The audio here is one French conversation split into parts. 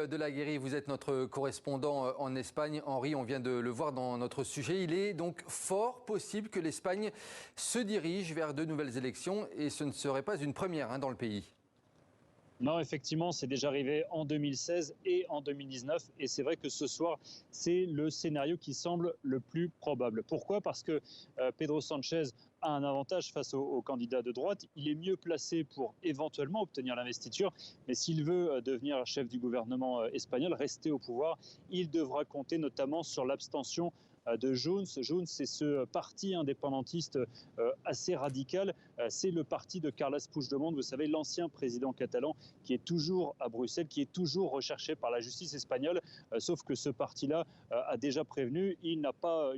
de la Guérie, vous êtes notre correspondant en Espagne. Henri, on vient de le voir dans notre sujet. Il est donc fort possible que l'Espagne se dirige vers de nouvelles élections et ce ne serait pas une première dans le pays. Non, effectivement, c'est déjà arrivé en 2016 et en 2019. Et c'est vrai que ce soir, c'est le scénario qui semble le plus probable. Pourquoi ? Parce que Pedro Sánchez a un avantage face aux candidats de droite. Il est mieux placé pour éventuellement obtenir l'investiture. Mais s'il veut devenir chef du gouvernement espagnol, rester au pouvoir, il devra compter notamment sur l'abstention de Junts. Junts, c'est ce parti indépendantiste assez radical. C'est le parti de Carles Puigdemont, vous savez, l'ancien président catalan qui est toujours à Bruxelles, qui est toujours recherché par la justice espagnole. Sauf que ce parti-là a déjà prévenu, il n'a pas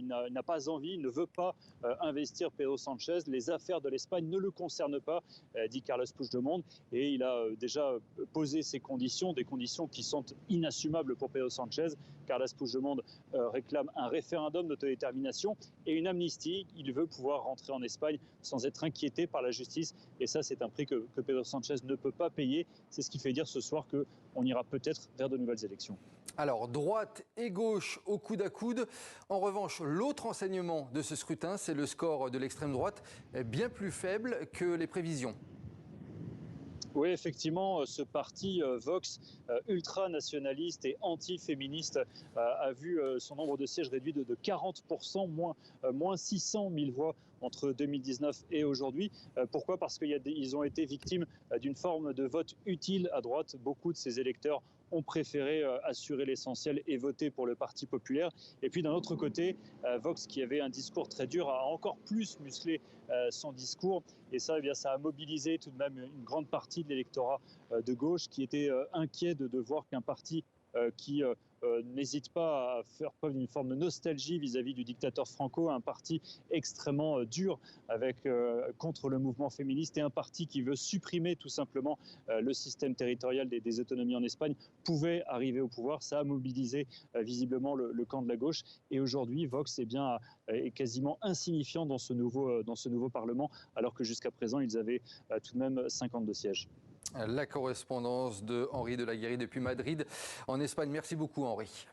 envie, il ne veut pas investir Pedro Sánchez. Les affaires de l'Espagne ne le concernent pas, dit Carles Puigdemont. Et il a déjà posé ses conditions, des conditions qui sont inassumables pour Pedro Sánchez. Carles Puigdemont réclame un référendum d'autodétermination et une amnistie. Il veut pouvoir rentrer en Espagne sans être inquiété par la justice. Et ça, c'est un prix que Pedro Sánchez ne peut pas payer. C'est ce qui fait dire ce soir qu'on ira peut-être vers de nouvelles élections. Alors, droite et gauche au coude à coude. En revanche, l'autre enseignement de ce scrutin, c'est le score de l'extrême droite, bien plus faible que les prévisions. Oui, effectivement, ce parti Vox, ultranationaliste et anti-féministe, a vu son nombre de sièges réduit de 40%, moins 600 000 voix entre 2019 et aujourd'hui. Pourquoi ? Parce qu'ils ont été victimes d'une forme de vote utile à droite. Beaucoup de ces électeurs ont préféré assurer l'essentiel et voter pour le Parti populaire. Et puis d'un autre côté, Vox, qui avait un discours très dur, a encore plus musclé son discours. Et ça, eh bien, ça a mobilisé tout de même une grande partie de l'électorat de gauche qui était inquiet de voir qu'un parti qui n'hésite pas à faire preuve d'une forme de nostalgie vis-à-vis du dictateur Franco, un parti extrêmement dur contre le mouvement féministe et un parti qui veut supprimer tout simplement le système territorial des autonomies en Espagne, pouvait arriver au pouvoir. Ça a mobilisé visiblement le camp de la gauche. Et aujourd'hui, Vox est quasiment insignifiant dans ce nouveau Parlement, alors que jusqu'à présent, ils avaient tout de même 52 sièges. La correspondance de Henri de la Guérie depuis Madrid, en Espagne. Merci beaucoup, Henri.